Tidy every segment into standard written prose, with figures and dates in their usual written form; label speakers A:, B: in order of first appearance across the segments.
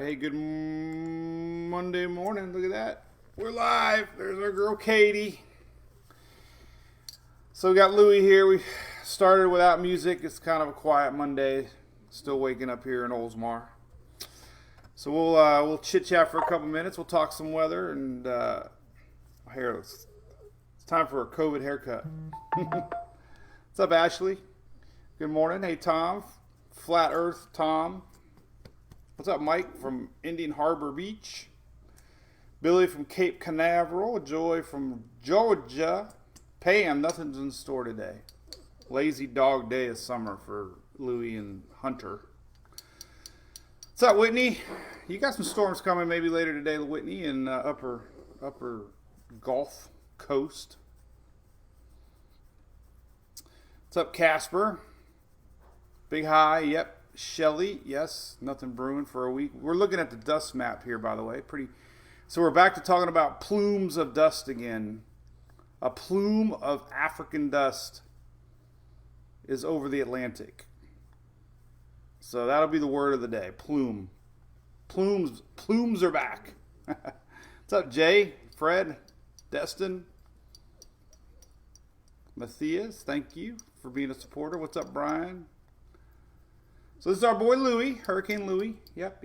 A: Hey, good Monday morning. Look at that. We're live. There's our girl Katie. So we got Louie here. We started without music. It's kind of a quiet Monday. Still waking up here in Oldsmar. So we'll chit chat for a couple minutes. We'll talk some weather and hairless. It's time for a COVID haircut. What's up, Ashley? Good morning. Hey, Tom. Flat Earth Tom. What's up, Mike from Indian Harbor Beach? Billy from Cape Canaveral. Joy from Georgia. Pam, nothing's in store today. Lazy dog day of summer for Louie and Hunter. What's up, Whitney? You got some storms coming maybe later today, Whitney, in upper Gulf Coast. What's up, Casper? Big high, yep. Shelly, yes, nothing brewing for a week. We're looking at the dust map here, by the way. So we're back to talking about plumes of dust again. A plume of African dust is over the Atlantic. So that'll be the word of the day. Plume. Plumes are back. What's up, Jay, Fred, Destin, Matthias? Thank you for being a supporter. What's up, Brian? So this is our boy Louie, Hurricane Louie. Yep.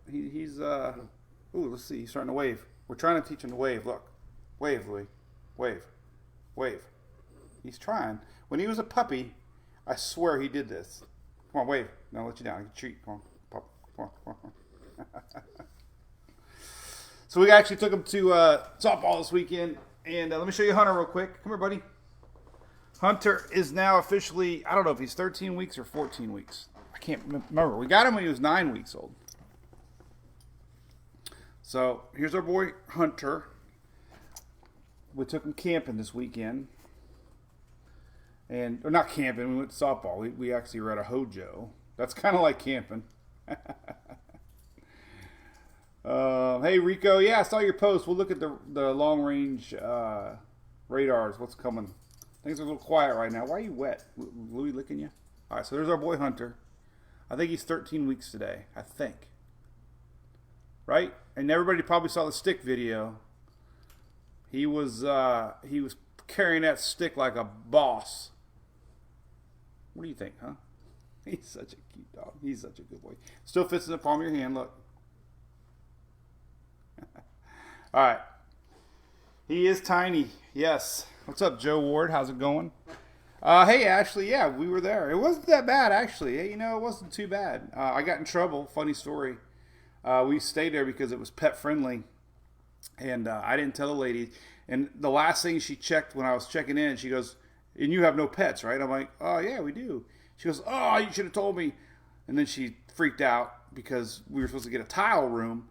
A: He's let's see, he's starting to wave. We're trying to teach him to wave. Look, wave, Louie, wave. He's trying. When he was a puppy, I swear he did this. Come on, wave. No, I'll let you down. Treat. Come on, pup. Come on. So we actually took him to softball this weekend, and let me show you Hunter real quick. Come here, buddy. Hunter is now officially, I don't know if he's 13 weeks or 14 weeks. I can't remember. We got him when he was 9 weeks old. So here's our boy Hunter. We took him camping this weekend. Or not camping, we went to softball. We actually were at a hojo. That's kind of like camping. Hey, Rico. Yeah, I saw your post. We'll look at the long-range radars. What's coming? Things are a little quiet right now. Why are you wet? Louie licking you? All right, so there's our boy Hunter. I think he's 13 weeks today. I think. Right? And everybody probably saw the stick video. He was carrying that stick like a boss. What do you think, huh? He's such a cute dog. He's such a good boy. Still fits in the palm of your hand. Look. All right. He is tiny. Yes. What's up, Joe Ward? How's it going? Hey, Ashley. Yeah, we were there. It wasn't that bad, actually. Hey, it wasn't too bad. I got in trouble. Funny story. We stayed there because it was pet friendly. And I didn't tell the lady. And the last thing she checked when I was checking in, she goes, "And you have no pets, right?" I'm like, "Oh, yeah, we do." She goes, "Oh, you should have told me." And then she freaked out because we were supposed to get a tile room.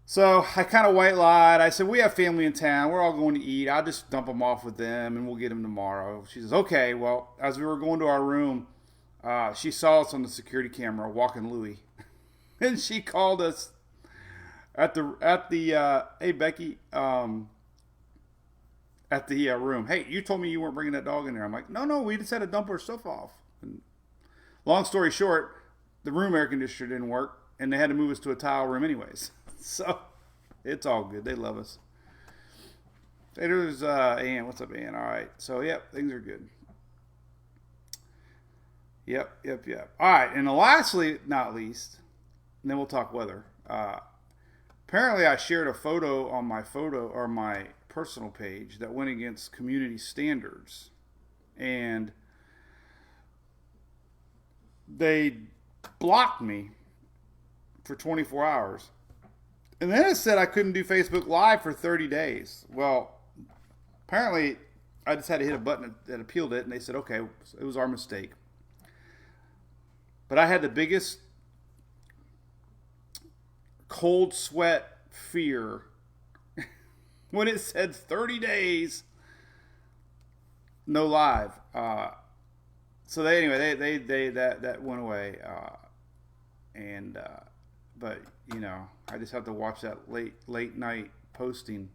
A: So I kind of white lied. I said, "We have family in town. We're all going to eat. I'll just dump them off with them and we'll get them tomorrow." She says, "Okay." Well, as we were going to our room, she saw us on the security camera walking Louie. And she called us at the hey, Becky, at the room. "Hey, you told me you weren't bringing that dog in there." I'm like, no, we just had to dump our stuff off. And long story short, the room air conditioner didn't work and they had to move us to a tile room anyways. So it's all good. They love us. Hey, there's Ann. What's up, Ann? All right. So, yep, things are good. Yep. All right. And lastly, not least, and then we'll talk weather. Apparently, I shared a photo on my personal page that went against community standards. And they blocked me for 24 hours. And then it said I couldn't do Facebook Live for 30 days. Well, apparently I just had to hit a button that appealed it, and they said, okay, it was our mistake. But I had the biggest cold sweat fear when it said 30 days, no live. So they that went away. But I just have to watch that late night posting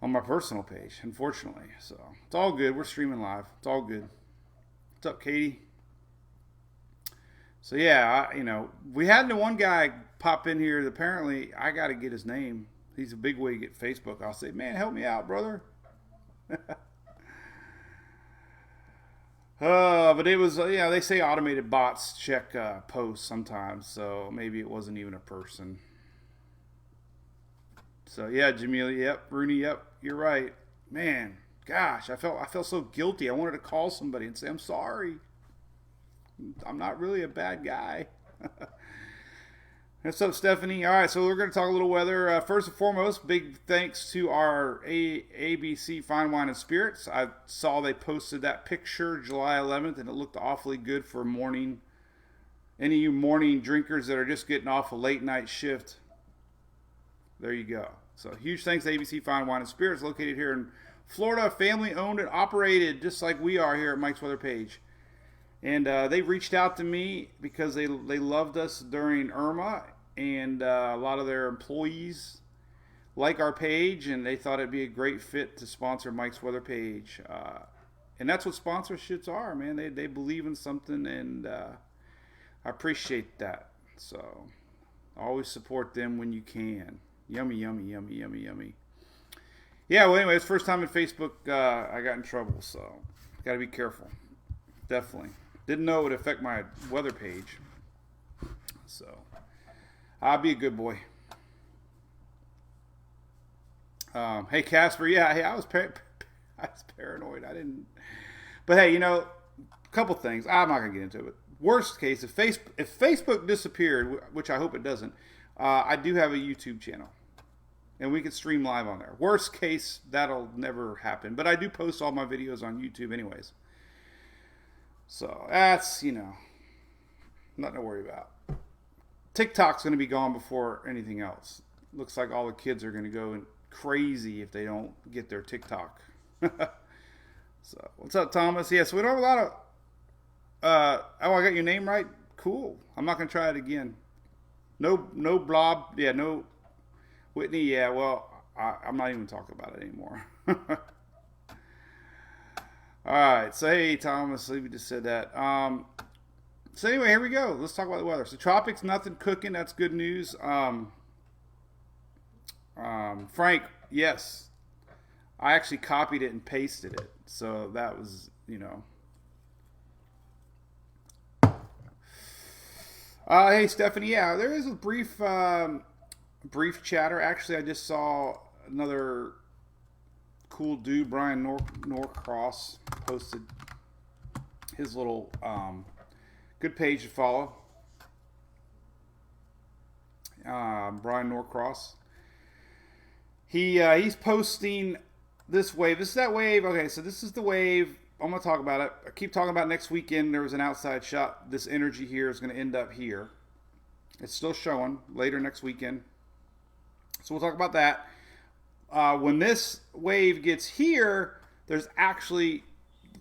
A: on my personal page, unfortunately. So it's all good. We're streaming live. It's all good. What's up, Katie? So yeah, we had the one guy pop in here. Apparently, I got to get his name. He's a big wig at Facebook. I'll say, man, help me out, brother. But it was, they say automated bots check posts sometimes, so maybe it wasn't even a person. So yeah, Jamelia, yep, Rooney, yep, you're right, man. Gosh, I felt so guilty. I wanted to call somebody and say I'm sorry. I'm not really a bad guy. What's up, Stephanie? All right, so we're going to talk a little weather. First and foremost, big thanks to our ABC Fine Wine and Spirits. I saw they posted that picture July 11th, and it looked awfully good for morning. Any of you morning drinkers that are just getting off a late night shift, there you go. So huge thanks to ABC Fine Wine and Spirits, located here in Florida, family owned and operated, just like we are here at Mike's Weather Page. And they reached out to me because they loved us during Irma, and a lot of their employees like our page, and they thought it'd be a great fit to sponsor Mike's Weather Page. And that's what sponsorships are, man. They believe in something, and I appreciate that. So always support them when you can. Yummy, yummy, yummy, yummy, yummy. Yeah, well, anyway, it's the first time in Facebook I got in trouble, so got to be careful. Definitely. Didn't know it would affect my weather page. So I'll be a good boy. Hey, Casper. Yeah, hey, I was paranoid. I didn't. But hey, a couple things. I'm not going to get into it. But worst case, if Facebook disappeared, which I hope it doesn't, I do have a YouTube channel. And we can stream live on there. Worst case, that'll never happen. But I do post all my videos on YouTube anyways. So that's, nothing to worry about. TikTok's going to be gone before anything else. Looks like all the kids are going to go crazy if they don't get their TikTok. So, what's up, Thomas? Yeah, so we don't have a lot of... I got your name right? Cool. I'm not going to try it again. No blob. Yeah, no... Whitney, yeah, well, I'm not even talking about it anymore. All right, so hey, Thomas, we just said that. So anyway, here we go. Let's talk about the weather. So tropics, nothing cooking. That's good news. Frank, yes, I actually copied it and pasted it. So that was, Hey, Stephanie, yeah, there is a brief chatter. Actually, I just saw another cool dude, Brian Norcross, posted his little good page to follow. Brian Norcross. He's posting this wave. This is that wave. Okay, so this is the wave. I'm going to talk about it. I keep talking about next weekend. There was an outside shot. This energy here is going to end up here. It's still showing later next weekend. So we'll talk about that. When this wave gets here, there's actually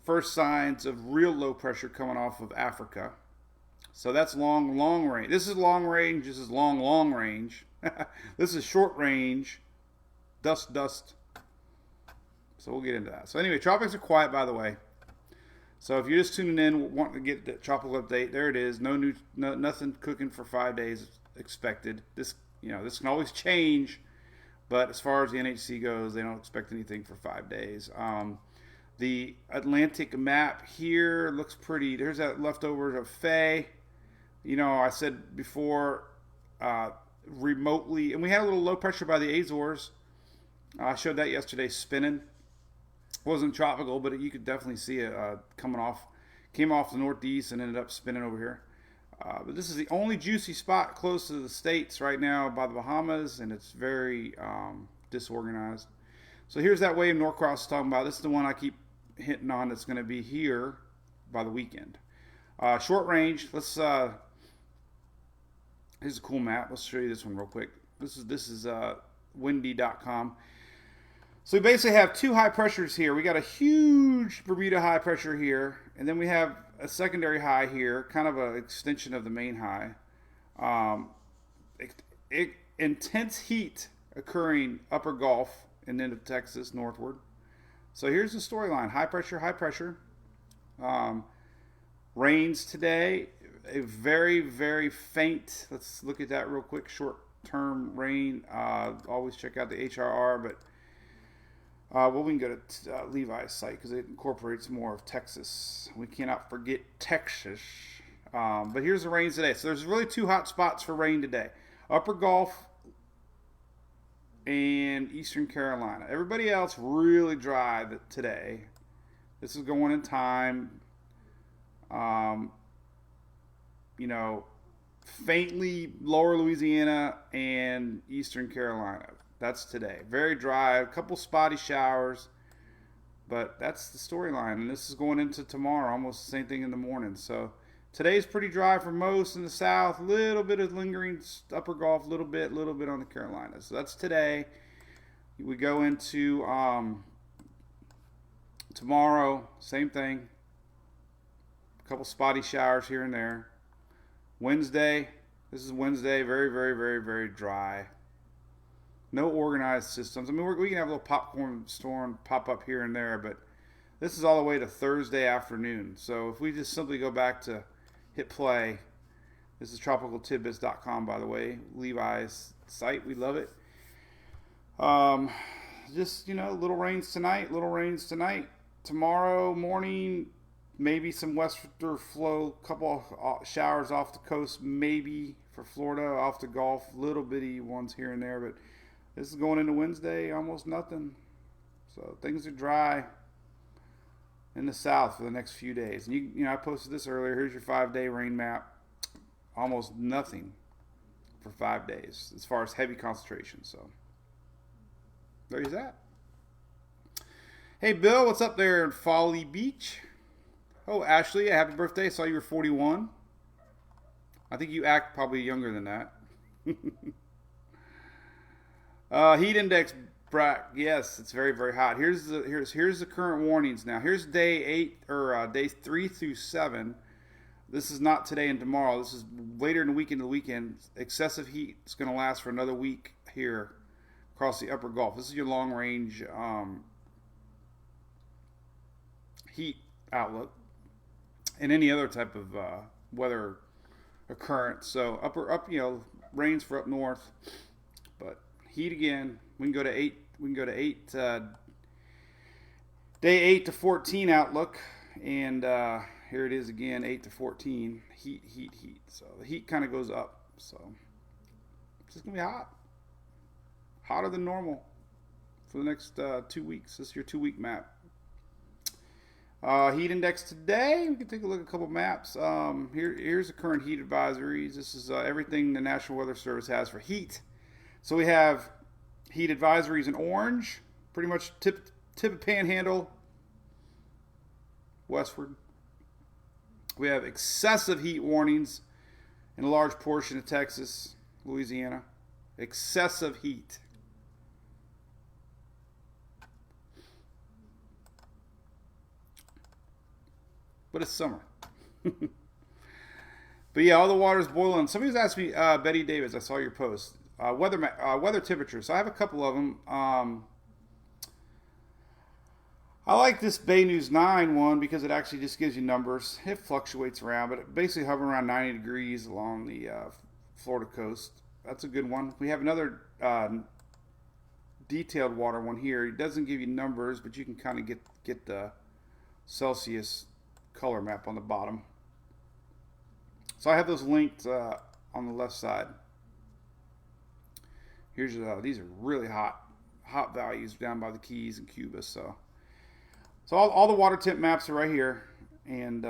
A: first signs of real low pressure coming off of Africa. So that's long range. This is long range. This is long range. This is short range. Dust. So we'll get into that. So anyway, tropics are quiet, by the way. So if you're just tuning in, wanting to get the tropical update, there it is. Nothing cooking for 5 days expected. This can always change, but as far as the NHC goes, they don't expect anything for 5 days. The Atlantic map here looks pretty. There's that leftover of Faye. I said before, remotely, and we had a little low pressure by the Azores. I showed that yesterday, spinning. Wasn't tropical, but you could definitely see it came off the northeast and ended up spinning over here. But this is the only juicy spot close to the States right now by the Bahamas, and it's very disorganized. So here's that wave Norcross is talking about. This is the one I keep hitting on that's going to be here by the weekend. Short range. Here's a cool map. Let's show you this one real quick. This is windy.com. So we basically have two high pressures here. We got a huge Bermuda high pressure here, and then we have a secondary high here, kind of an extension of the main high. Intense heat occurring upper Gulf and into Texas northward. So here's the storyline: high pressure. Rains today. a very, very faint, let's look at that real quick, short-term rain. Always check out the HRR, but well, we can go to Levi's site because it incorporates more of Texas. We cannot forget Texas. But here's the rains today. So there's really two hot spots for rain today. Upper Gulf and Eastern Carolina. Everybody else really dry today. This is going in time. You know, faintly lower Louisiana and Eastern Carolina. That's today. Very dry. A couple spotty showers. But that's the storyline. And this is going into tomorrow. Almost the same thing in the morning. So today's pretty dry for most in the south. Little bit of lingering upper Gulf. Little bit on the Carolinas. So that's today. We go into tomorrow. Same thing. A couple spotty showers here and there. Wednesday. This is Wednesday. Very, very, very, very dry. No organized systems. I mean, we can have a little popcorn storm pop up here and there, but this is all the way to Thursday afternoon. So if we just simply go back to hit play, this is tropicaltidbits.com, by the way, Levi's site. We love it. Just, you know, little rains tonight. Tomorrow morning, maybe some western flow, couple of showers off the coast, maybe for Florida, off the Gulf, little bitty ones here and there, but this is going into Wednesday, almost nothing. So things are dry in the south for the next few days. And you know, I posted this earlier. Here's your 5-day rain map. Almost nothing for 5 days as far as heavy concentration. So there's that. Hey, Bill, what's up there in Folly Beach? Oh, Ashley, happy birthday. Saw you were 41. I think you act probably younger than that. Heat index, Brack. Yes, it's very, very hot. Here's the current warnings now. Here's day 8 or day 3 through 7. This is not today and tomorrow. This is later in the week into the weekend. Excessive heat is going to last for another week here across the upper Gulf. This is your long range heat outlook and any other type of weather occurrence. So you know, rains for up north, but heat again. We can go to 8. We can go to 8. Day 8 to 14 outlook, and here it is again, 8 to 14. Heat. So the heat kind of goes up. So it's just gonna be hot, hotter than normal for the next 2 weeks. This is your 2-week map. Heat index today. We can take a look at a couple maps. Here's the current heat advisories. This is everything the National Weather Service has for heat. So we have heat advisories in orange, pretty much tip of Panhandle westward. We have excessive heat warnings in a large portion of Texas, Louisiana. Excessive heat. But it's summer. But yeah, all the water's boiling. Somebody's asked me, Betty Davis, I saw your post. Weather temperature. So I have a couple of them. I like this Bay News 9 one because it actually just gives you numbers. It fluctuates around, but it basically hovering around 90 degrees along the Florida coast. That's a good one. We have another detailed water one here. It doesn't give you numbers, but you can kind of get the Celsius color map on the bottom. So I have those linked on the left side. Here's these are really hot values down by the Keys and Cuba. So all the water temp maps are right here, and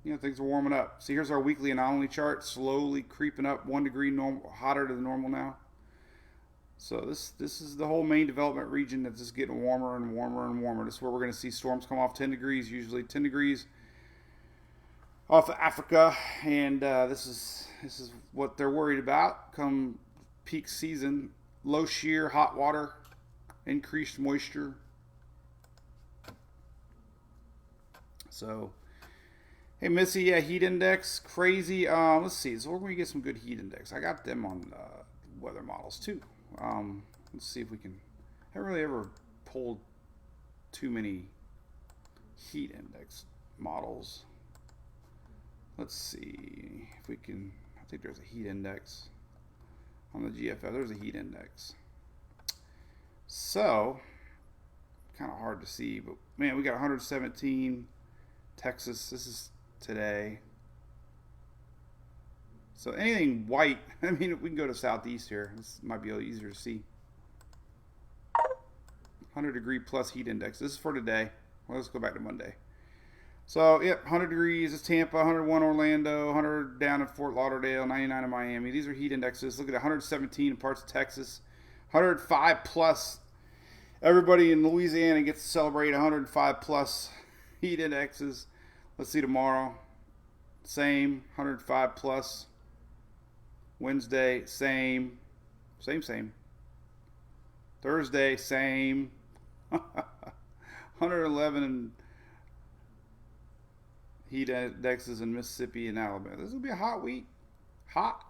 A: you know, things are warming up. See, here's our weekly anomaly chart, slowly creeping up 1 degree hotter than normal now. So this is the whole main development region that's just getting warmer and warmer and warmer. This is where we're going to see storms come off 10 degrees, usually 10 degrees off of Africa, and this is what they're worried about come peak season. Low shear, hot water, increased moisture. So, hey Missy, yeah, heat index, crazy. Let's see, so we're going to get some good heat index. I got them on weather models too. Let's see if we can. I haven't really ever pulled too many heat index models. let's see if we can, I think there's a heat index on the GFF. There's a heat index. So, kind of hard to see, but man, we got 117 Texas. This is today. So anything white, I mean, we can go to southeast here. This might be a little easier to see. 100-degree plus heat index. This is for today. Well, let's go back to Monday. So, yep, 100 degrees is Tampa, 101 Orlando, 100 down in Fort Lauderdale, 99 in Miami. These are heat indexes. Look at 117 in parts of Texas, 105 plus. Everybody in Louisiana gets to celebrate 105 plus heat indexes. Let's see tomorrow. Same, 105 plus. Wednesday, same. Same. Thursday, same. 111 heat indexes in Mississippi and Alabama. This will be a hot week. Hot.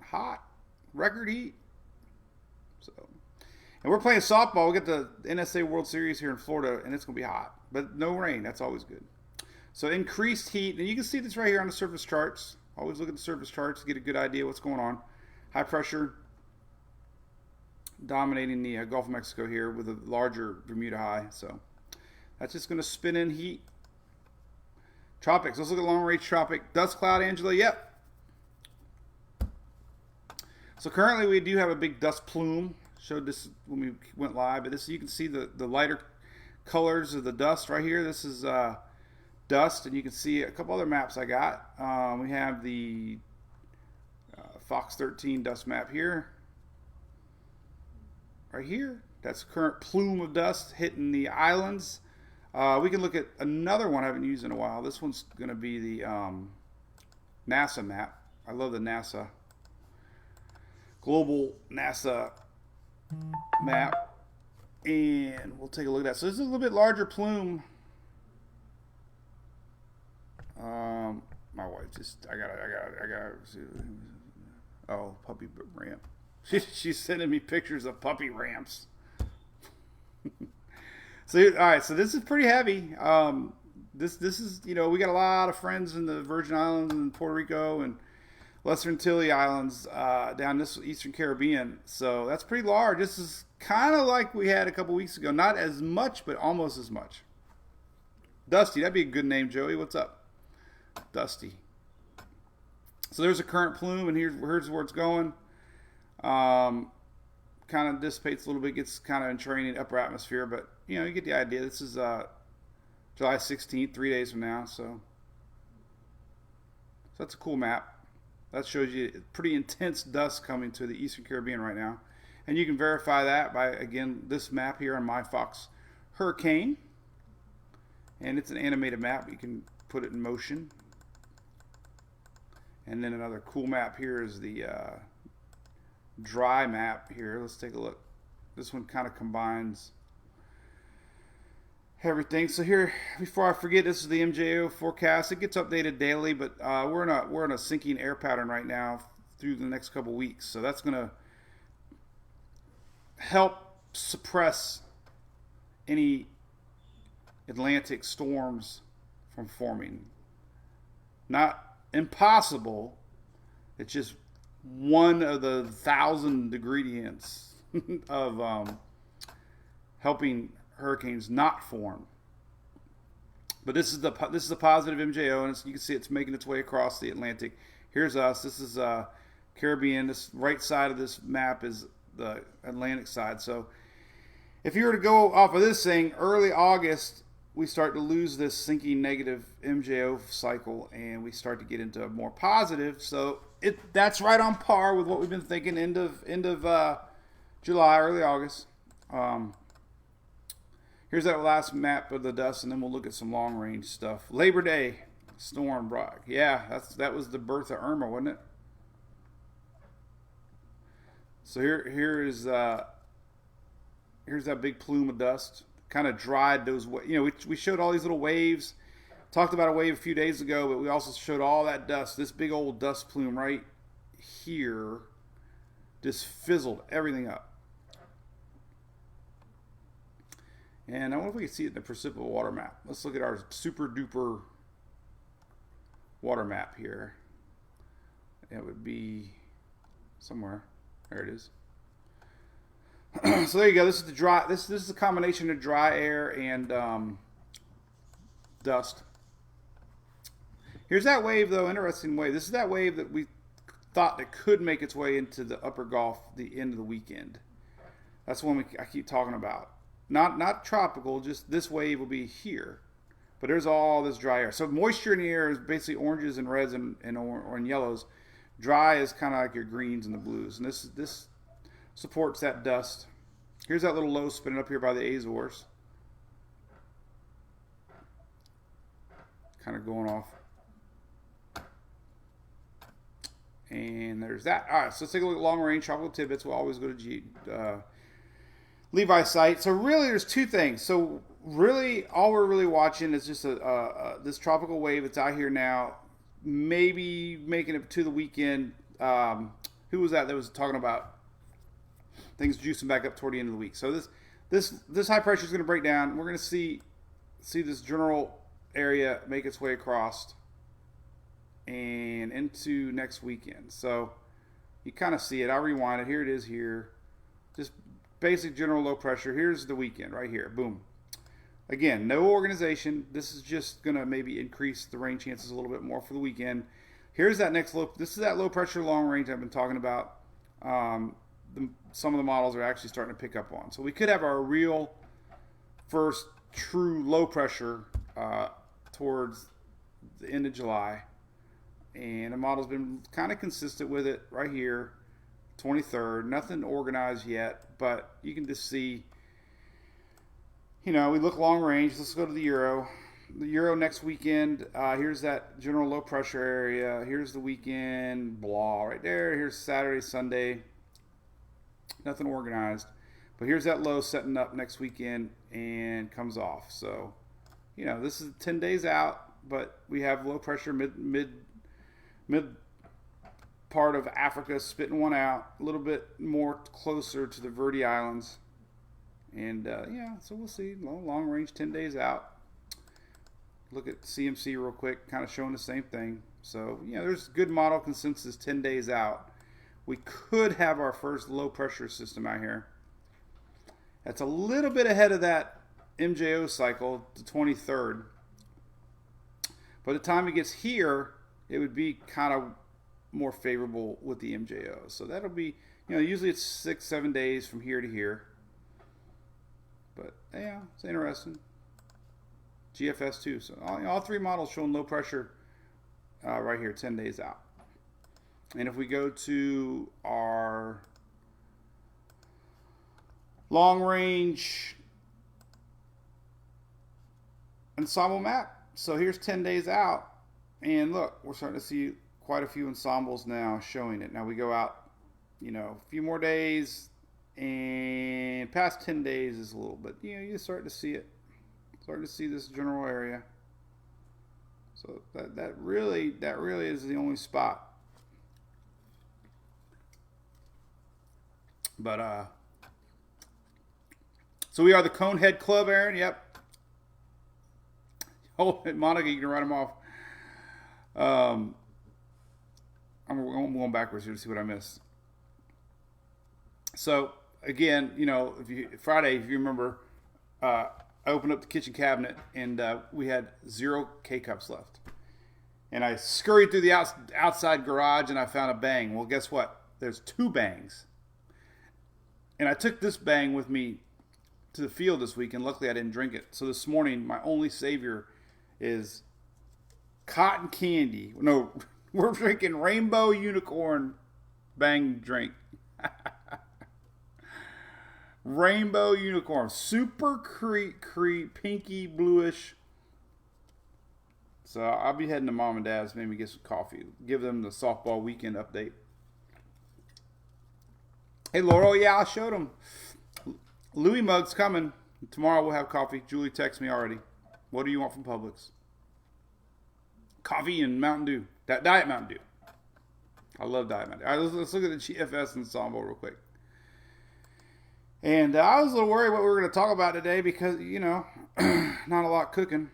A: Record heat. So, and we're playing softball. We get the NSA World Series here in Florida, and it's going to be hot. But no rain. That's always good. So increased heat. And you can see this right here on the surface charts. Always look at the surface charts to get a good idea what's going on. High pressure dominating the Gulf of Mexico here with a larger Bermuda high. So that's just going to spin in heat. Tropics. Let's look at long range tropic. Dust cloud, Angela. Yep. So currently we do have a big dust plume. Showed this when we went live. But this, you can see the lighter colors of the dust right here. This is dust. And you can see a couple other maps I got. We have the Fox 13 dust map here. Right here. That's the current plume of dust hitting the islands. We can look at another one I haven't used in a while. This one's going to be the NASA map. I love the NASA. Global NASA map. And we'll take a look at that. So this is a little bit larger plume. My wife just, I gotta oh, puppy ramp. She's sending me pictures of puppy ramps. So, all right, so this is pretty heavy. This is, you know, we got a lot of friends in the Virgin Islands and Puerto Rico and Lesser Antilles Islands down this Eastern Caribbean. So that's pretty large. This is kind of like we had a couple weeks ago. Not as much, but almost as much. Dusty, that'd be a good name, Joey. What's up? Dusty. So there's a current plume, and here's where it's going. Kind of dissipates a little bit, gets kind of entraining upper atmosphere, but you know, you get the idea. This is July 16th, 3 days from now, so that's a cool map. That shows you pretty intense dust coming to the Eastern Caribbean right now, and you can verify that by, again, this map here on my Fox Hurricane, and it's an animated map. You can put it in motion, and then another cool map here is the dry map here. Let's take a look. This one kind of combines everything. So here, before I forget, this is the Mjo Forecast. It gets updated daily, but we're in a sinking air pattern right now through the next couple weeks. So that's going to help suppress any Atlantic storms from forming. Not impossible. It's just one of the 1,000 ingredients of helping hurricanes not form. But this is the positive MJO, and you can see it's making its way across the Atlantic. Here's us. This is Caribbean. This right side of this map is the Atlantic side. So if you were to go off of this thing, early August, we start to lose this sinking negative MJO cycle, and we start to get into a more positive. So that's right on par with what we've been thinking. End of July, early August. Here's that last map of the dust, and then we'll look at some long range stuff. Labor Day storm brought. Yeah, that was the birth of Irma, wasn't it? So here's that big plume of dust. Kind of dried those. You know, we showed all these little waves. Talked about a wave a few days ago, but we also showed all that dust. This big old dust plume right here just fizzled everything up. And I wonder if we can see it in the precipitable water map. Let's look at our super duper water map here. it would be somewhere. There it is. So there you go. This is the dry. This is a combination of dry air and dust. Here's that wave, though. Interesting wave. This is that wave that we thought that could make its way into the upper Gulf the end of the weekend. That's the one I keep talking about. Not tropical. Just this wave will be here. But there's all this dry air. So moisture in the air is basically oranges and reds and yellows. Dry is kind of like your greens and the blues. And this supports that dust. Here's that little low spinning up here by the Azores. Kind of going off. And there's that. All right, so let's take a look at long range tropical tidbits. We'll always go to Levi's site. So really there's two things. So really all we're really watching is just this tropical wave that's out here now, maybe making it to the weekend. Who was that was talking about things juicing back up toward the end of the week? So this high pressure is going to break down. We're going to see this general area make its way across and into next weekend. So you kind of see it. I'll rewind it. Here it is here. Just basic general low pressure. Here's the weekend right here. Boom. Again, no organization. This is just going to maybe increase the rain chances a little bit more for the weekend. Here's that next low. This is that low pressure long range I've been talking about. Some of the models are actually starting to pick up on. So we could have our real first true low pressure towards the end of July. And the model's been kind of consistent with it right here, 23rd. Nothing organized yet, but you can just see, we look long range. Let's go to the Euro. The Euro next weekend, here's that general low pressure area. Here's the weekend, blah, right there. Here's Saturday, Sunday. Nothing organized. But here's that low setting up next weekend and comes off. So, this is 10 days out, but we have low pressure mid part of Africa spitting one out, a little bit more closer to the Verde Islands. And, so we'll see. Long range, 10 days out. Look at CMC real quick, kind of showing the same thing. So, there's good model consensus 10 days out. We could have our first low pressure system out here. That's a little bit ahead of that MJO cycle, the 23rd. By the time it gets here, it would be kind of more favorable with the MJO. So that'll be, usually it's 6-7 days from here to here. But yeah, it's interesting. GFS too. So all three models showing low pressure right here, 10 days out. And if we go to our long range ensemble map, so here's 10 days out. And look, we're starting to see quite a few ensembles now showing it. Now we go out, a few more days, and past 10 days is a little bit, you start to see it. Starting to see this general area. So that really is the only spot. But so we are the Conehead Club, Aaron. Yep. Oh, Monica, you can write them off. I'm going backwards here to see what I missed. So again, Friday, if you remember, I opened up the kitchen cabinet and we had 0 K-cups left. And I scurried through the outside garage and I found a bang. Well, guess what? There's 2 bangs. And I took this bang with me to the field this week, and luckily I didn't drink it. So this morning, my only savior is cotton candy. No, we're drinking Rainbow Unicorn Bang drink. Rainbow Unicorn. Super pinky bluish. So I'll be heading to Mom and Dad's, maybe get some coffee. Give them the softball weekend update. Hey, Laurel, yeah, I showed them. Louie mug's coming. Tomorrow we'll have coffee. Julie texted me already. What do you want from Publix? Coffee and Mountain Dew. Diet Mountain Dew. I love Diet Mountain Dew. All right, let's look at the GFS ensemble real quick. And I was a little worried what we were going to talk about today because, not a lot cooking.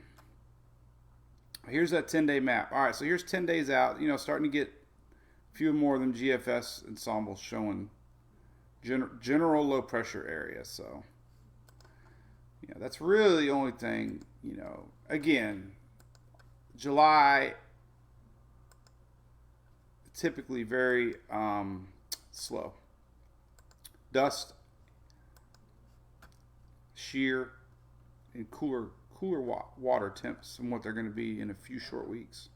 A: Here's that 10-day map. All right, so here's 10 days out. Starting to get few more of them GFS ensembles showing general low pressure area. So, you know, that's really the only thing, you know, again, July, typically very slow. Dust, shear, and cooler water temps than what they're going to be in a few short weeks.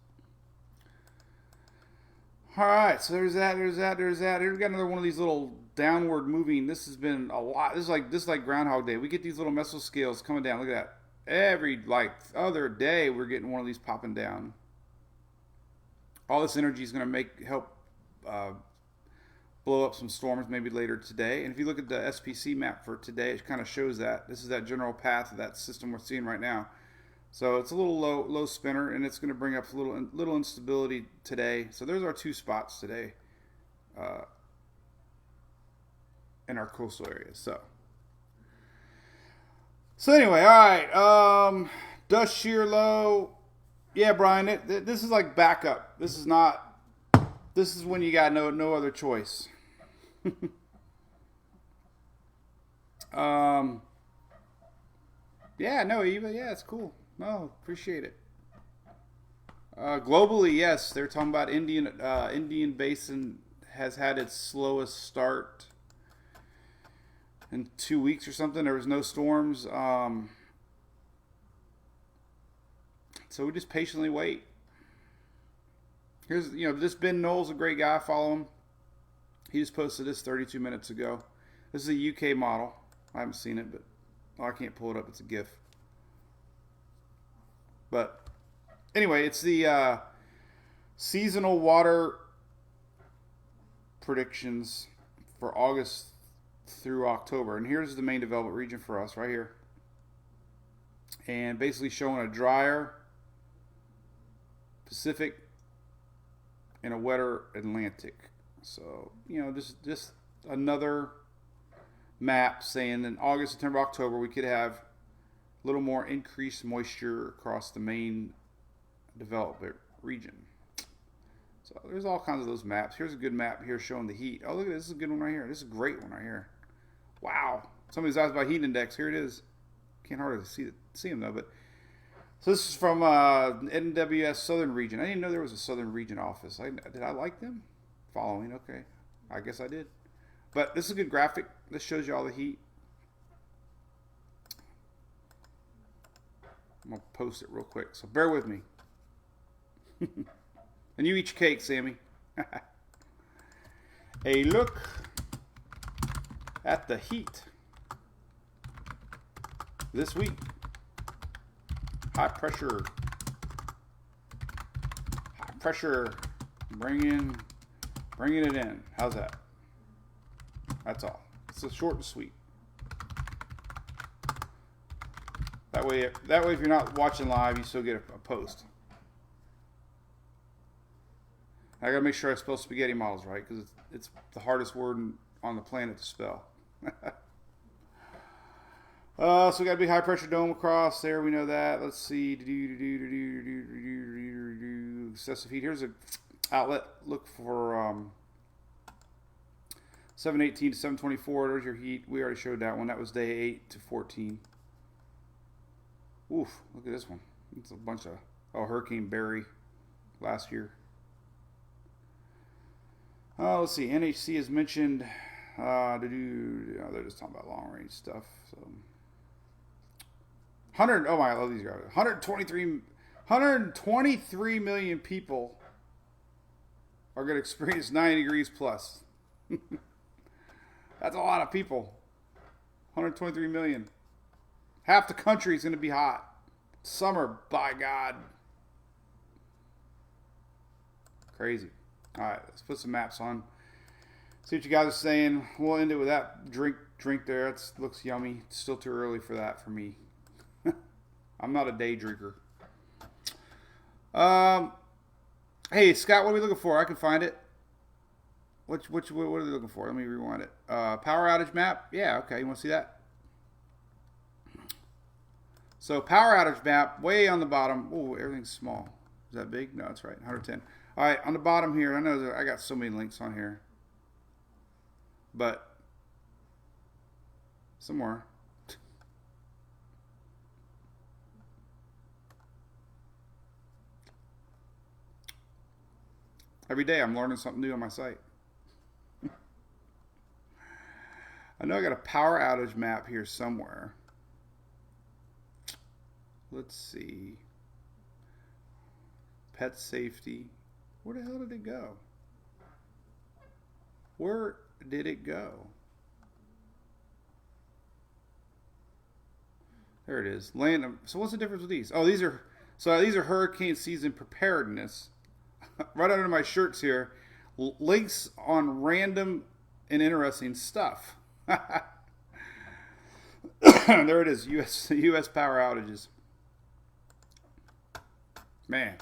A: All right, so there's that. Here's got another one of these little downward moving. This has been a lot. This is like Groundhog Day. We get these little mesoscales coming down. Look at that. Every other day, we're getting one of these popping down. All this energy is going to help blow up some storms maybe later today. And if you look at the SPC map for today, it kind of shows that this is that general path of that system we're seeing right now. So it's a little low spinner, and it's going to bring up a little instability today. So there's our two spots today in our coastal areas. So anyway, all right. Dust shear low. Yeah, Brian, this is like backup. This is when you got no other choice. Yeah, no, Eva, yeah, it's cool. No, appreciate it. Globally, yes, they're talking about Indian Basin has had its slowest start in 2 weeks or something. There was no storms. So we just patiently wait. Here's, this Ben Knowles, a great guy. Follow him. He just posted this 32 minutes ago. This is a UK model. I haven't seen it, but I can't pull it up. It's a GIF. But anyway, it's the seasonal water predictions for August through October. And here's the main development region for us right here. And basically showing a drier Pacific and a wetter Atlantic. So, just another map saying in August, September, October, we could have a little more increased moisture across the main development region. So there's all kinds of those maps. Here's a good map here showing the heat. Oh, look at this. This is a good one right here. This is a great one right here. Wow. Somebody's asked about heat index. Here it is. Can't hardly see them though, but so this is from NWS Southern Region. I didn't know there was a Southern Region office. Did I like them? Following, okay. I guess I did. But this is a good graphic. This shows you all the heat. I'm going to post it real quick, so bear with me. And you eat your cake, Sammy. A look at the heat this week. High pressure, bringing it in. How's that? That's all. It's a short and sweet. That way, if you're not watching live, you still get a post. I gotta make sure I spell spaghetti models right, because it's the hardest word on the planet to spell. So we got a big high pressure dome across there. We know that. Let's see. Excessive heat. Here's an outlet. Look for 718 to 724. There's your heat. We already showed that one. That was day 8 to 14. Oof. Look at this one. It's a bunch of Hurricane Barry last year. Let's see. NHC has mentioned. They're just talking about long range stuff. So. 100. Oh my! I love these guys. 123 million people are going to experience 90 degrees plus. That's a lot of people. 123 million. Half the country is going to be hot. Summer, by God. Crazy. All right, let's put some maps on. See what you guys are saying. We'll end it with that drink there. It looks yummy. It's still too early for that for me. I'm not a day drinker. Hey, Scott, what are we looking for? I can find it. What are they looking for? Let me rewind it. Power outage map. Yeah, okay. You want to see that? So power outage map, way on the bottom. Oh, everything's small. Is that big? No, that's right. 110. All right, on the bottom here, I know I got so many links on here, but somewhere. Every day I'm learning something new on my site. I know I got a power outage map here somewhere. Let's see. Pet safety. Where the hell did it go? Where did it go? There it is. Land. So what's the difference with these? Oh, these are hurricane season preparedness. Right under my shirts here, links on random and interesting stuff. There it is. U.S. power outages. Man,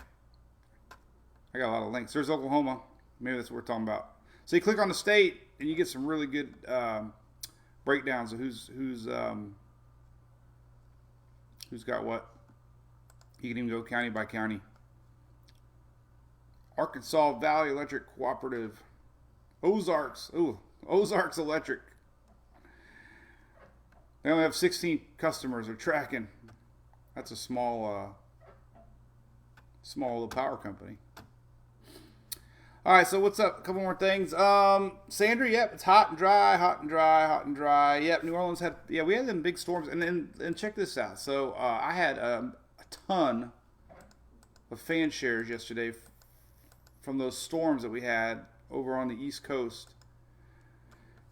A: I got a lot of links. There's Oklahoma. Maybe that's what we're talking about. So you click on the state, and you get some really good breakdowns of who's got what. You can even go county by county. Arkansas Valley Electric Cooperative. Ozarks. Ooh, Ozarks Electric. They only have 16 customers they're tracking. That's a small little power company. All right, so what's up? A couple more things. Sandra, yep, it's hot and dry, hot and dry, hot and dry. Yep, New Orleans had, we had them big storms. And check this out. So I had a ton of fan shares yesterday from those storms that we had over on the East Coast.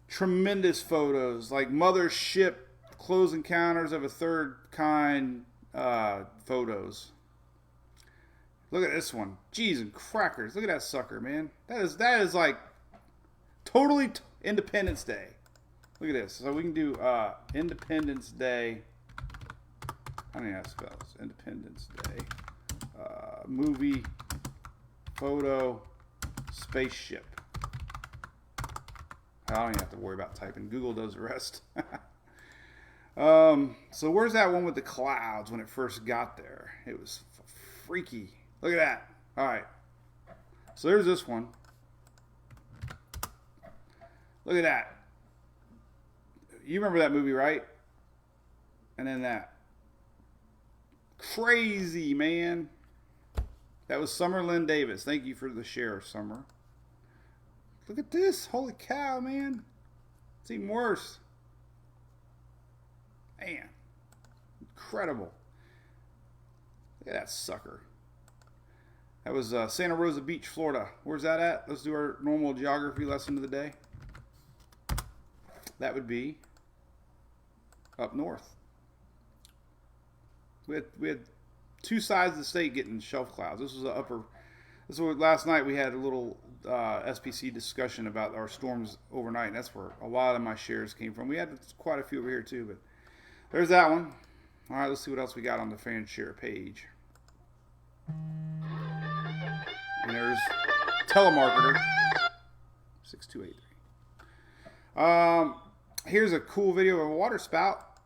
A: Tremendous photos, like mothership close encounters of a third kind photos. Look at this one. Jeez and crackers. Look at that sucker, man. That is like totally Independence Day. Look at this. So we can do Independence Day. I don't know how to spell this. Independence Day. Movie. Photo. Spaceship. I don't even have to worry about typing. Google does the rest. So where's that one with the clouds when it first got there? It was freaky. Look at that. All right. So there's this one. Look at that. You remember that movie, right? And then that. Crazy, man. That was Summer Lynn Davis. Thank you for the share, Summer. Look at this. Holy cow, man. It's even worse. Man. Incredible. Look at that sucker. That was Santa Rosa Beach, Florida. Where's that at? Let's do our normal geography lesson of the day. That would be up north. We had two sides of the state getting shelf clouds. This was the upper. This was last night. We had a little SPC discussion about our storms overnight, and that's where a lot of my shares came from. We had quite a few over here too, but there's that one. All right, let's see what else we got on the fan share page. And there's telemarketer 6283. Here's a cool video of a water spout.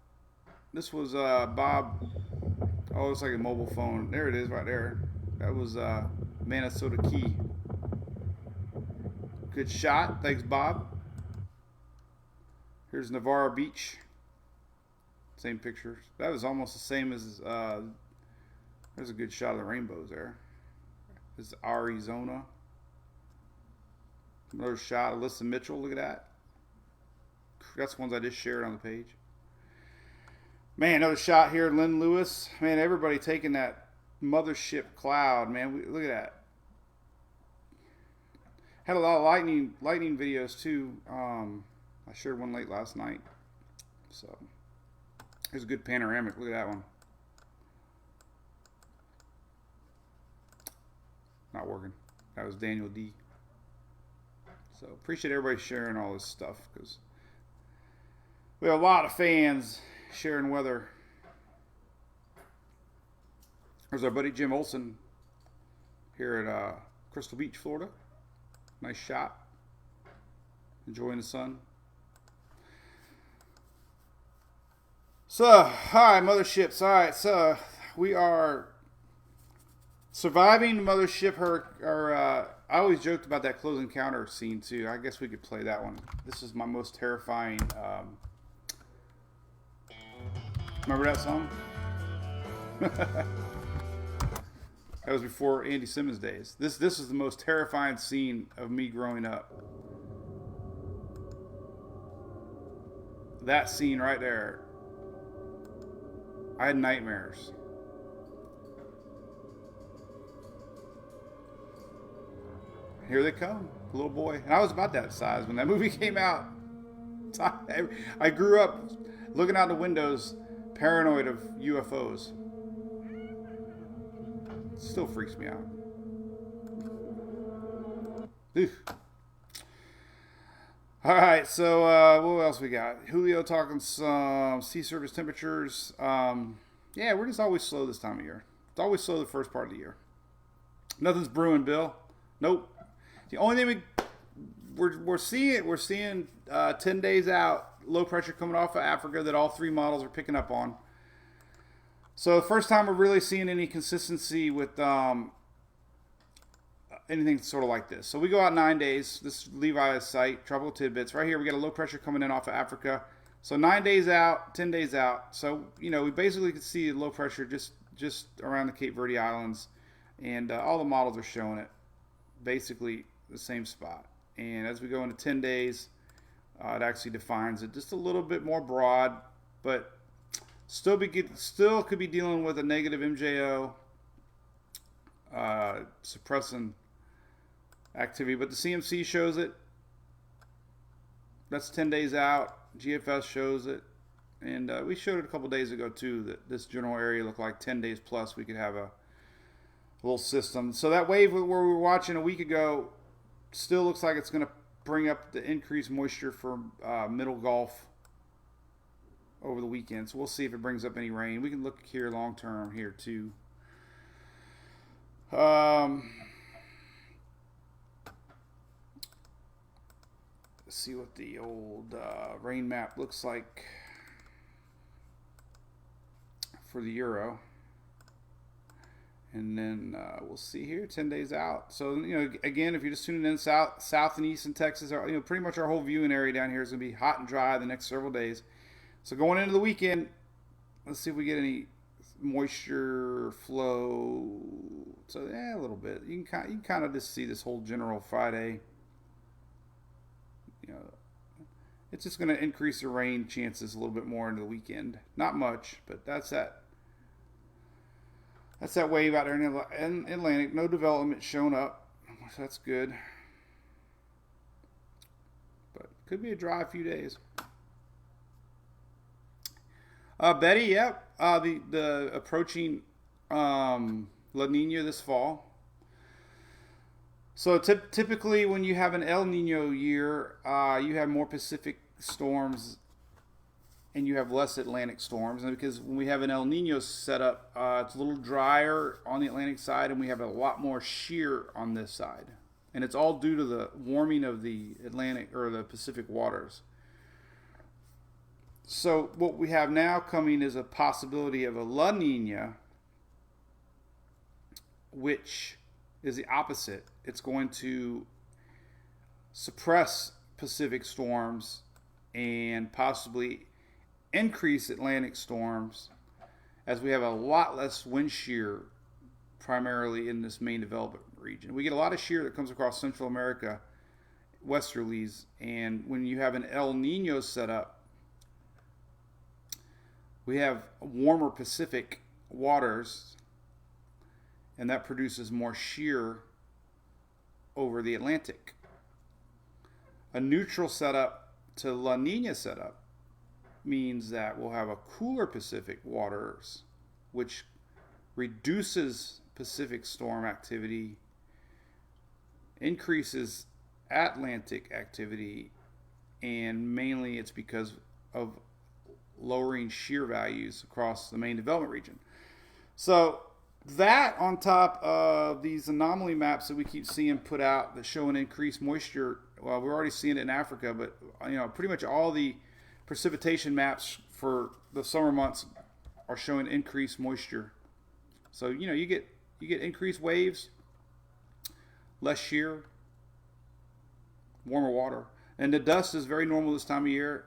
A: This was Bob. Oh, it's like a mobile phone. There it is, right there. That was Minnesota Key. Good shot. Thanks, Bob. Here's Navarro Beach. Same picture. That was almost the same as. There's a good shot of the rainbows there. This is Arizona. Another shot of Alyssa Mitchell. Look at that. That's the ones I just shared on the page. Man, another shot here, Lynn Lewis. Man, everybody taking that mothership cloud, man. Look at that. Had a lot of lightning videos too. I shared one late last night. So here's a good panoramic. Look at that one. Not working. That was Daniel D. So appreciate everybody sharing all this stuff because we have a lot of fans sharing weather. There's our buddy Jim Olson here at Crystal Beach, Florida. Nice shot. Enjoying the sun. So, hi, motherships. All right, so we are Surviving Mothership, I always joked about that close encounter scene too. I guess we could play that one. This is my most terrifying. Remember that song? That was before Andy Simmons days. This is the most terrifying scene of me growing up. That scene right there. I had nightmares. Here they come, the little boy. And I was about that size when that movie came out. I grew up looking out the windows, paranoid of UFOs. It still freaks me out. Oof. All right, so what else we got? Julio talking some sea surface temperatures. Yeah, we're just always slow this time of year. It's always slow the first part of the year. Nothing's brewing, Bill. Nope. The only thing we're seeing 10 days out, low pressure coming off of Africa that all three models are picking up on. So the first time we're really seeing any consistency with anything sort of like this. So we go out 9 days. This Levi's site, Tropical Tidbits. Right here, we got a low pressure coming in off of Africa. So 9 days out, 10 days out. So, we basically could see low pressure just around the Cape Verde Islands. And all the models are showing it. Basically the same spot. And as we go into 10 days, it actually defines it just a little bit more broad. But still could be dealing with a negative MJO. Suppressing activity, but the CMC shows it. That's 10 days out. GFS shows it, and we showed it a couple days ago too that this general area looked like 10 days plus we could have a little system. So that wave where we were watching a week ago still looks like it's going to bring up the increased moisture for middle Gulf over the weekend. So we'll see if it brings up any rain. We can look here long term here too. Let's see what the old rain map looks like for the Euro. And then we'll see here 10 days out. So, again, if you're just tuning in south and east in Texas, pretty much our whole viewing area down here is going to be hot and dry the next several days. So going into the weekend, let's see if we get any moisture flow. So a little bit. You can kind of just see this whole general Friday. It's just going to increase the rain chances a little bit more into the weekend. Not much, but that's that wave out there in Atlantic. No development showing up. So that's good. But could be a dry few days. Betty, yep. The approaching La Nina this fall. So typically when you have an El Nino year, you have more Pacific storms and you have less Atlantic storms. And because when we have an El Nino setup, it's a little drier on the Atlantic side and we have a lot more shear on this side. And it's all due to the warming of the Atlantic or the Pacific waters. So what we have now coming is a possibility of a La Nina, which is the opposite. It's going to suppress Pacific storms and possibly increase Atlantic storms as we have a lot less wind shear primarily in this main development region. We get a lot of shear that comes across Central America, westerlies, and when you have an El Nino setup, we have warmer Pacific waters, and that produces more shear over the Atlantic. A neutral setup to La Nina setup means that we'll have a cooler Pacific waters, which reduces Pacific storm activity, increases Atlantic activity, and mainly it's because of lowering shear values across the main development region. So that on top of these anomaly maps that we keep seeing put out that show an increased moisture, well, we're already seeing it in Africa, but pretty much all the precipitation maps for the summer months are showing increased moisture. So you get You get increased waves, less shear, warmer water. And the dust is very normal this time of year.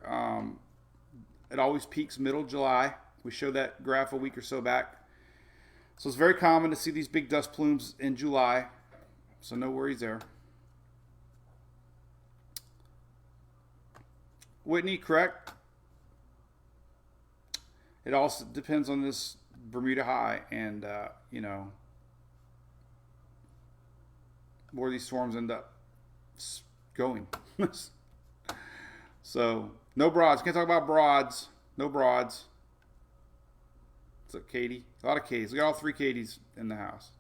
A: It always peaks middle July. We showed that graph a week or so back. So it's very common to see these big dust plumes in July. So no worries there. Whitney, correct. It also depends on this Bermuda high and, you know, where these storms end up going. So, no broads. Can't talk about broads. No broads. What's up, Katie? A lot of Katie's. We got all 3 Katie's in the house.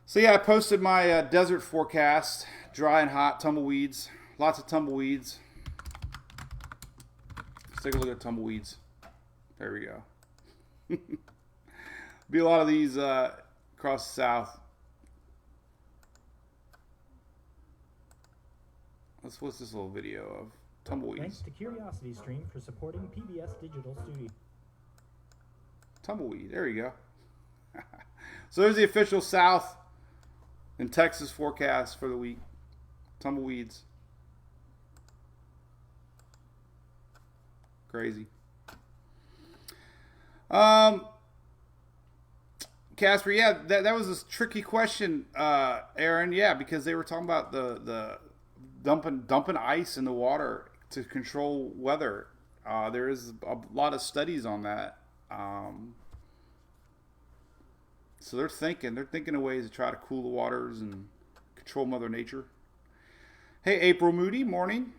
A: So, yeah, I posted my desert forecast. Dry and hot, tumbleweeds. Lots of tumbleweeds. Let's take a look at tumbleweeds. There we go. Be a lot of these across the south. What's this little video of tumbleweeds?
B: Thanks to Curiosity Stream for supporting PBS Digital Studio.
A: Tumbleweed. There you go. So there's the official South and Texas forecast for the week. Tumbleweeds. Crazy. Casper, yeah, that was a tricky question, Aaron. Yeah, because they were talking about the dumping ice in the water to control weather. There is a lot of studies on that. So they're thinking of ways to try to cool the waters and control Mother Nature. Hey, April Moody, morning.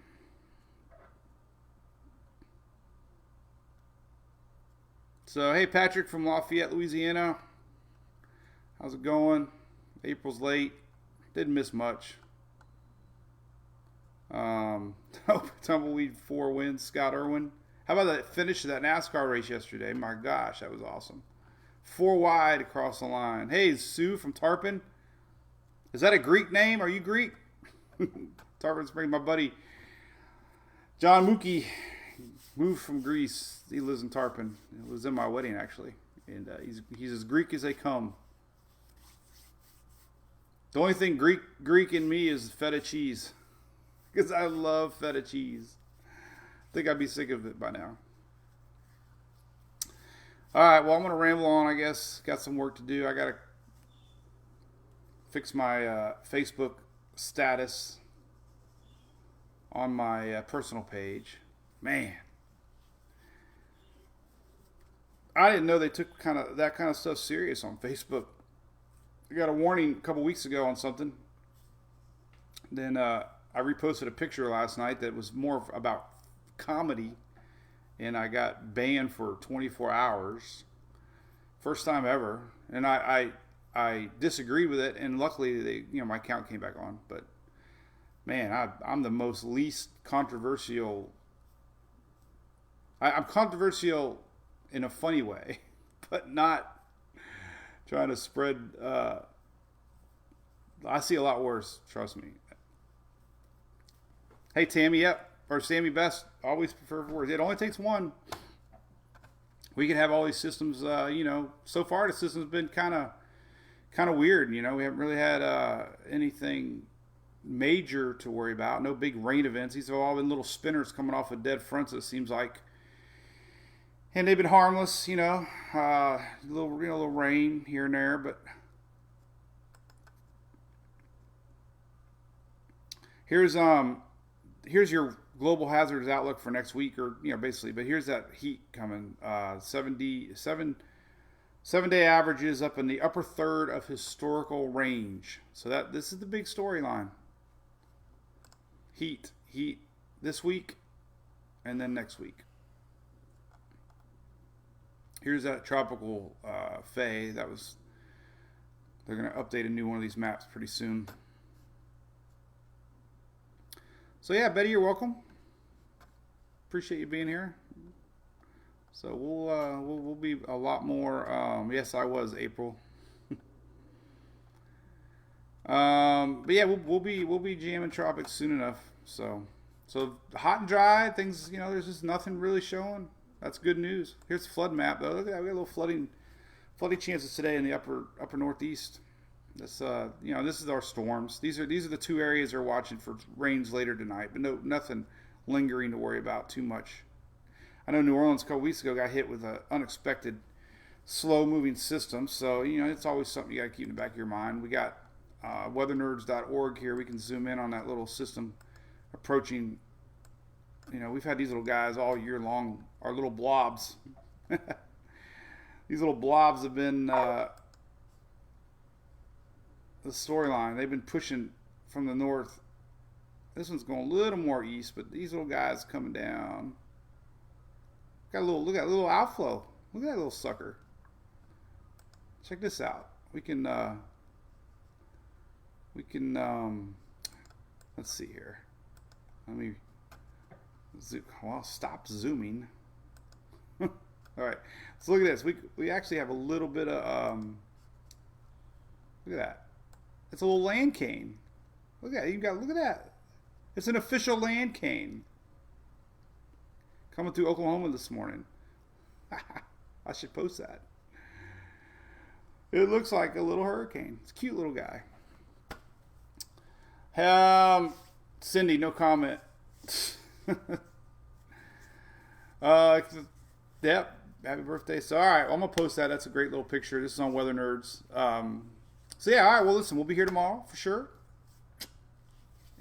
A: So, hey, Patrick from Lafayette, Louisiana. How's it going? April's late. Didn't miss much. Tumbleweed 4 wins, Scott Irwin. How about that finish of that NASCAR race yesterday? My gosh, that was awesome. 4 wide across the line. Hey, Sue from Tarpon. Is that a Greek name? Are you Greek? Tarpon Springs, my buddy John Mookie moved from Greece. He lives in Tarpon. It was in my wedding, actually. And he's as Greek as they come. The only thing Greek in me is feta cheese. Because I love feta cheese. I think I'd be sick of it by now. All right, well, I'm going to ramble on, I guess. Got some work to do. I got to fix my Facebook status on my personal page. Man. I didn't know they took that kind of stuff serious on Facebook. I got a warning a couple weeks ago on something. Then I reposted a picture last night that was more about comedy, and I got banned for 24 hours. First time ever. And I disagreed with it, and luckily my account came back on. But man, I'm the most least controversial. I'm controversial in a funny way, but not trying to spread. I see a lot worse, trust me. Hey, Tammy, yep. Or Sammy Best, always prefer words. It only takes one. We can have all these systems, so far the system's been kind of weird. We haven't really had anything major to worry about. No big rain events. These have all been little spinners coming off of dead fronts, it seems like. And they've been harmless, little rain here and there, but here's your global hazards outlook for next week, or basically. But here's that heat coming. 7-day averages up in the upper third of historical range. So this is the big storyline. Heat this week, and then next week. Here's that tropical Faye. They're going to update a new one of these maps pretty soon. So yeah, Betty, you're welcome. Appreciate you being here. So we'll be a lot more. Yes, I was April. But yeah, we'll be jamming tropics soon enough. So hot and dry things. There's just nothing really showing. That's good news. Here's the flood map though. Look at that. We got a little Flooding chances today in the upper northeast. This this is our storms. These are the two areas they're watching for rains later tonight, but nothing lingering to worry about too much. I know New Orleans a couple weeks ago got hit with an unexpected slow-moving system, so it's always something you got to keep in the back of your mind. We got weathernerds.org here. We can zoom in on that little system approaching. We've had these little guys all year long. Our little blobs. These little blobs have been the storyline. They've been pushing from the north. This one's going a little more east, but these little guys coming down. Look at that little outflow. Look at that little sucker. Check this out. We can let's see here. Let me stop zooming. All right, let's look at this. We actually have a little bit of look at that. It's a little land cane. Look at it. Look at that. It's an official land cane coming through Oklahoma this morning. I should post that. It looks like a little hurricane. It's a cute little guy. Cindy, no comment. Yep. Happy birthday. So, all right, well, I'm going to post that. That's a great little picture. This is on Weather Nerds. So, yeah, all right, well, listen, we'll be here tomorrow for sure.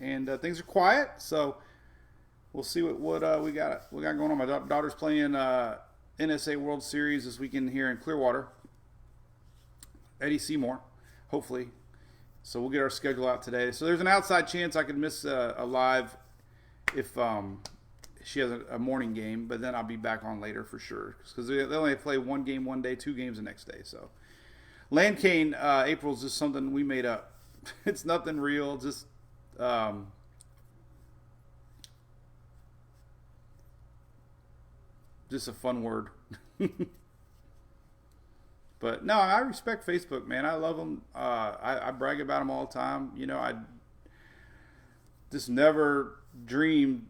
A: And things are quiet, so we'll see what we got going on. My daughter's playing NSA World Series this weekend here in Clearwater. Eddie Seymour, hopefully. So we'll get our schedule out today. So there's an outside chance I could miss a live if she has a morning game, but then I'll be back on later for sure because they only play one game one day, two games the next day. So land cane April is just something we made up. It's nothing real. Just a fun word. But no, I respect Facebook, man. I love them. I brag about them all the time. I just never dreamed,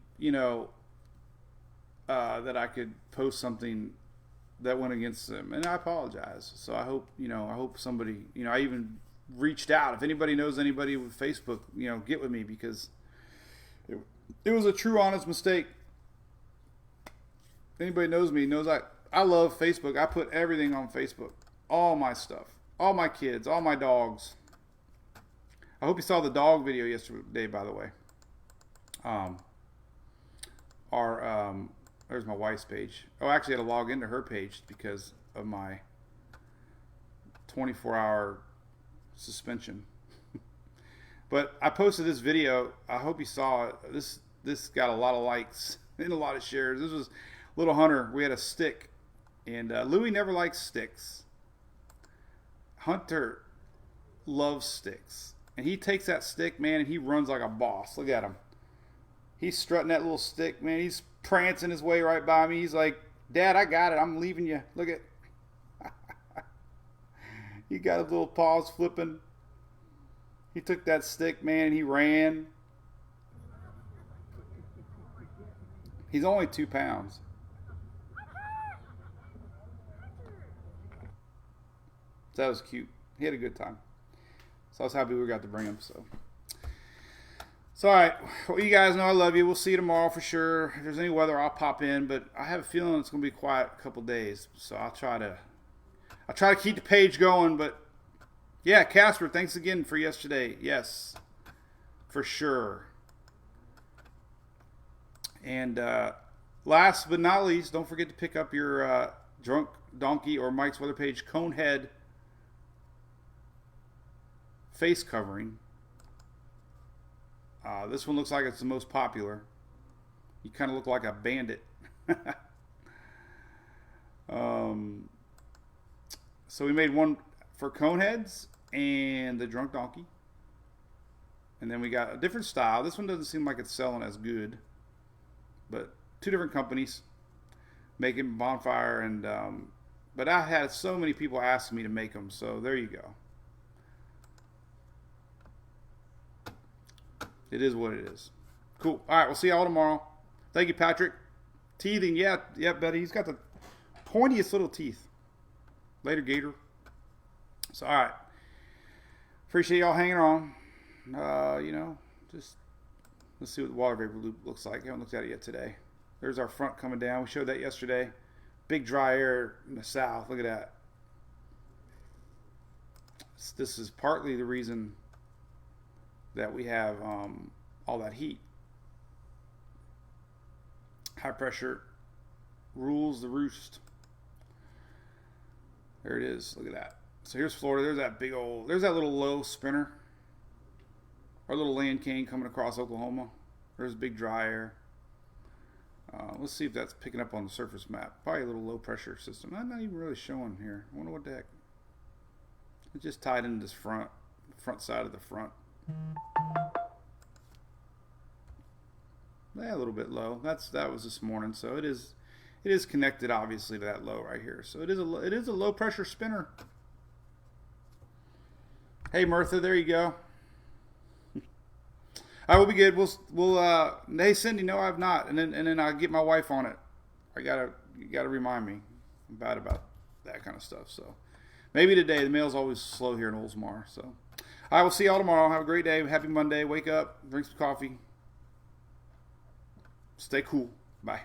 A: that I could post something that went against them, and I apologize. So I hope somebody, I even reached out. If anybody knows anybody with Facebook, get with me because it was a true, honest mistake. Anybody knows me knows I love Facebook. I put everything on Facebook. All my stuff. All my kids. All my dogs. I hope you saw the dog video yesterday, by the way. There's my wife's page. Oh, I actually had to log into her page because of my 24-hour suspension. But I posted this video. I hope you saw it. This got a lot of likes and a lot of shares. This was Little Hunter. We had a stick. And Louie never likes sticks. Hunter loves sticks. And he takes that stick, man, and he runs like a boss. Look at him. He's strutting that little stick, man. He's prancing his way right by me. He's like, Dad, I got it. I'm leaving you. Look at. He got his little paws flipping. He took that stick, man, and he ran. He's only 2 pounds. So that was cute. He had a good time. So I was happy we got to bring him. So all right. Well, you guys know I love you. We'll see you tomorrow for sure. If there's any weather, I'll pop in. But I have a feeling it's going to be quiet a couple days. So I'll try to keep the page going. But yeah, Casper, thanks again for yesterday. Yes, for sure. And last but not least, don't forget to pick up your Drunk Donkey or Mike's Weather Page Conehead face covering. This one looks like it's the most popular. You kind of look like a bandit. So we made one for Coneheads and the Drunk Donkey. And then we got a different style. This one doesn't seem like it's selling as good. But 2 different companies making Bonfire. And but I had so many people asking me to make them. So there you go. It is what it is. Cool. All right, we'll see y'all tomorrow. Thank you, Patrick. Teething, yeah, buddy. He's got the pointiest little teeth. Later, Gator. So, all right. Appreciate y'all hanging on. Just let's see what the water vapor loop looks like. I haven't looked at it yet today. There's our front coming down. We showed that yesterday. Big dry air in the south. Look at that. This is partly the reason that we have all that heat. High pressure rules the roost. There it is. Look at that. So here's Florida. There's that little low spinner. Our little land cane coming across Oklahoma. There's big dry air. Let's see if that's picking up on the surface map. Probably a little low pressure system. Not even really showing here. I wonder what the heck. It's just tied into this front side of the front. Yeah, a little bit low. That was this morning, so it is connected obviously to that low right here. So it is a low pressure spinner. Hey Martha, there you go. I will be good. We'll hey Cindy, no I've not, and then I'll get my wife on it. You gotta remind me. I'm bad about that kind of stuff. So maybe today. The mail's always slow here in Oldsmar. So I will see y'all tomorrow. Have a great day. Happy Monday. Wake up, drink some coffee. Stay cool. Bye.